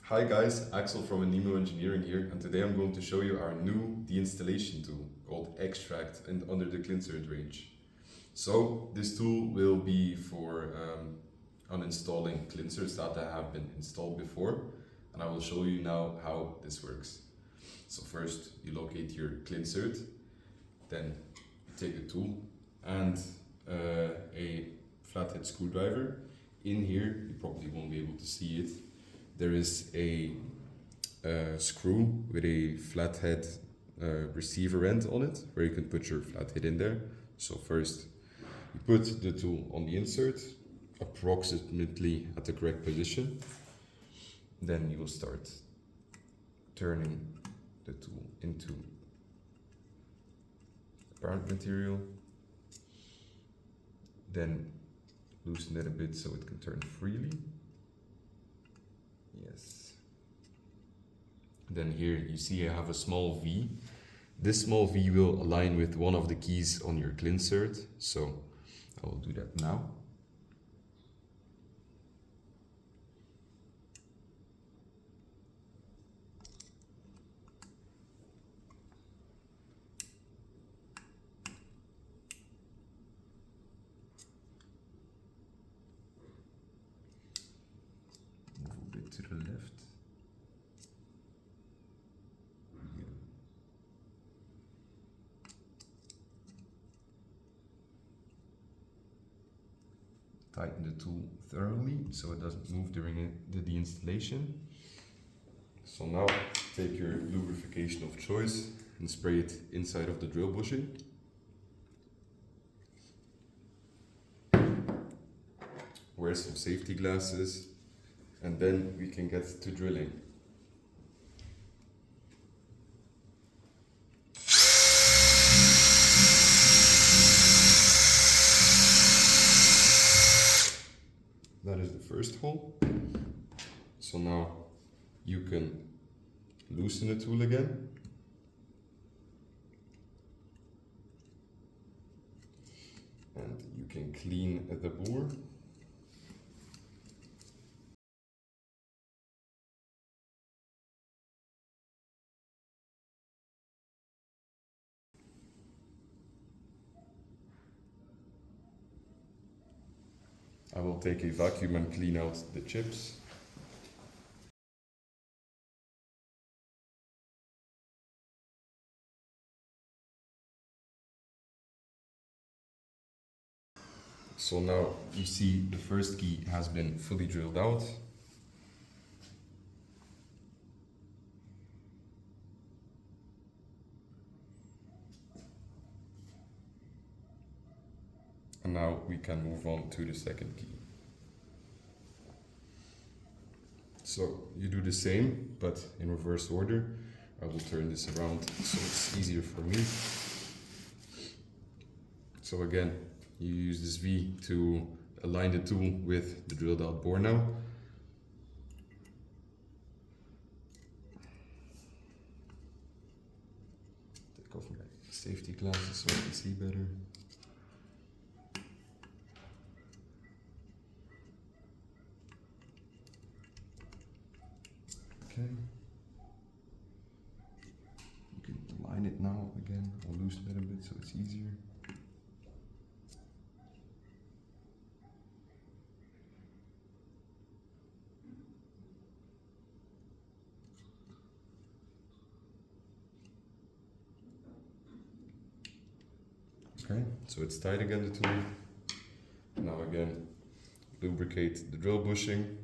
Hi guys, Axel from Anemo Engineering here, and today I'm going to show you our new deinstallation tool called Extrakt and under the Clinsert range. So this tool will be for uninstalling Clinserts that have been installed before, and I will show you now how this works. So first you locate your Clinsert, then you take the tool and a flathead screwdriver. In here, you probably won't be able to see it. There is a screw with a flathead receiver end on it, where you can put your flathead in there. So first, you put the tool on the insert, approximately at the correct position. Then you will start turning the tool into apparent material. Then loosen it a bit so it can turn freely. Yes. Then here you see I have a small V. This small V will align with one of the keys on your Clinsert, so I will do that now. Move a bit to the left. Tighten the tool thoroughly so it doesn't move during the deinstallation. So now take your lubrication of choice and spray it inside of the drill bushing. Wear some safety glasses and then we can get to drilling. That is the first hole. So now you can loosen the tool again. And you can clean the bore. I will take a vacuum and clean out the chips. So now you see the first key has been fully drilled out. And now we can move on to the second key. So you do the same, but in reverse order. I will turn this around so it's easier for me. So again, you use this V to align the tool with the drilled out bore now. Take off my safety glasses so I can see better. Okay. You can align it now again. I'll loosen it a bit so it's easier. Okay, so it's tight again, the tool. Now again, lubricate the drill bushing.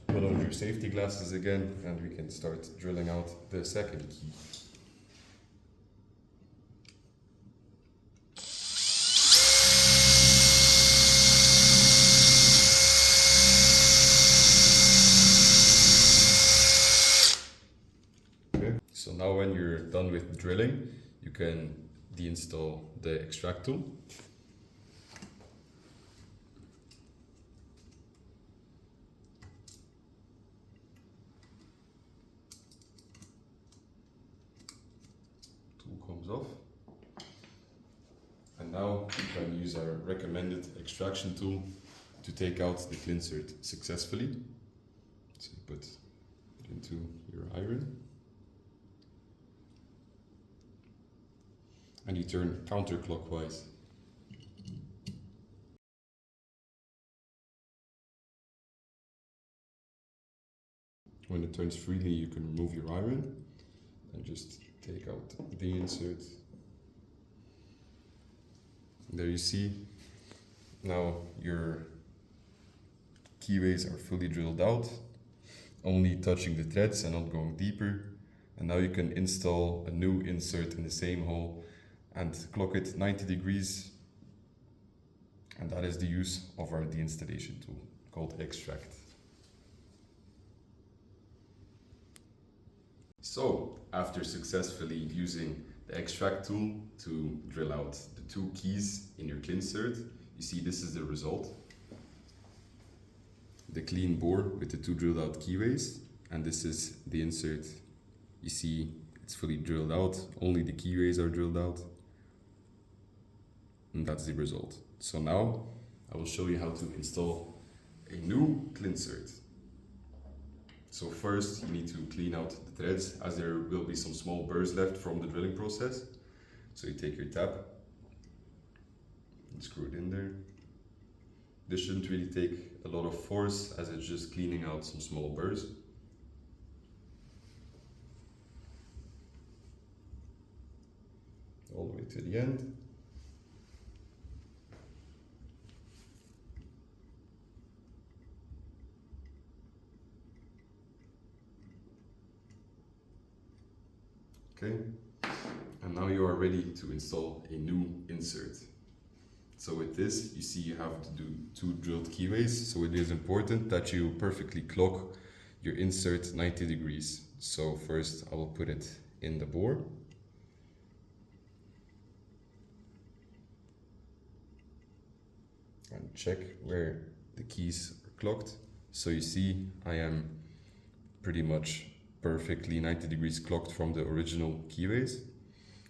Put on your safety glasses again and we can start drilling out the second key. Okay, so now when you're done with drilling, you can deinstall the extract tool. Comes off, and now you can use our recommended extraction tool to take out the clinsert successfully. So you put it into your iron. And you turn counterclockwise. When it turns freely, you can remove your iron and just take out the insert. There you see, now your keyways are fully drilled out, only touching the threads and not going deeper. And now you can install a new insert in the same hole and clock it 90 degrees. And that is the use of our deinstallation tool called Extrakt. So, after successfully using the Extrakt tool to drill out the two keys in your clinsert, you see this is the result. The clean bore with the two drilled out keyways, and this is the insert. You see it's fully drilled out, only the keyways are drilled out, and that's the result. So now I will show you how to install a new clinsert. So first you need to clean out the threads, as there will be some small burrs left from the drilling process. So you take your tab and screw it in there. This shouldn't really take a lot of force, as it's just cleaning out some small burrs. All the way to the end. Okay, and now you are ready to install a new insert. So with this, you see you have to do two drilled keyways, so it is important that you perfectly clock your insert 90 degrees. So first I will put it in the bore. And check where the keys are clocked. So you see I am pretty much perfectly 90 degrees clocked from the original keyways.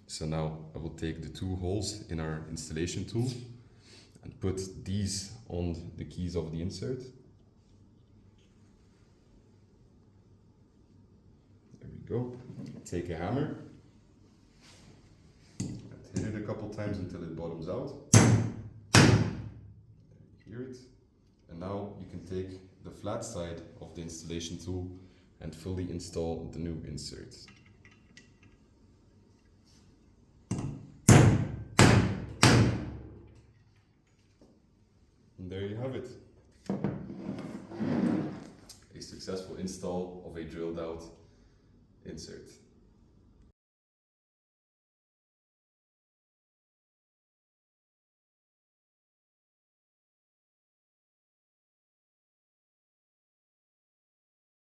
So now I will take the two holes in our installation tool and put these on the keys of the insert. There we go. Take a hammer and hit it a couple times until it bottoms out. Hear it. And now you can take the flat side of the installation tool and fully install the new insert. And there you have it. A successful install of a drilled out insert.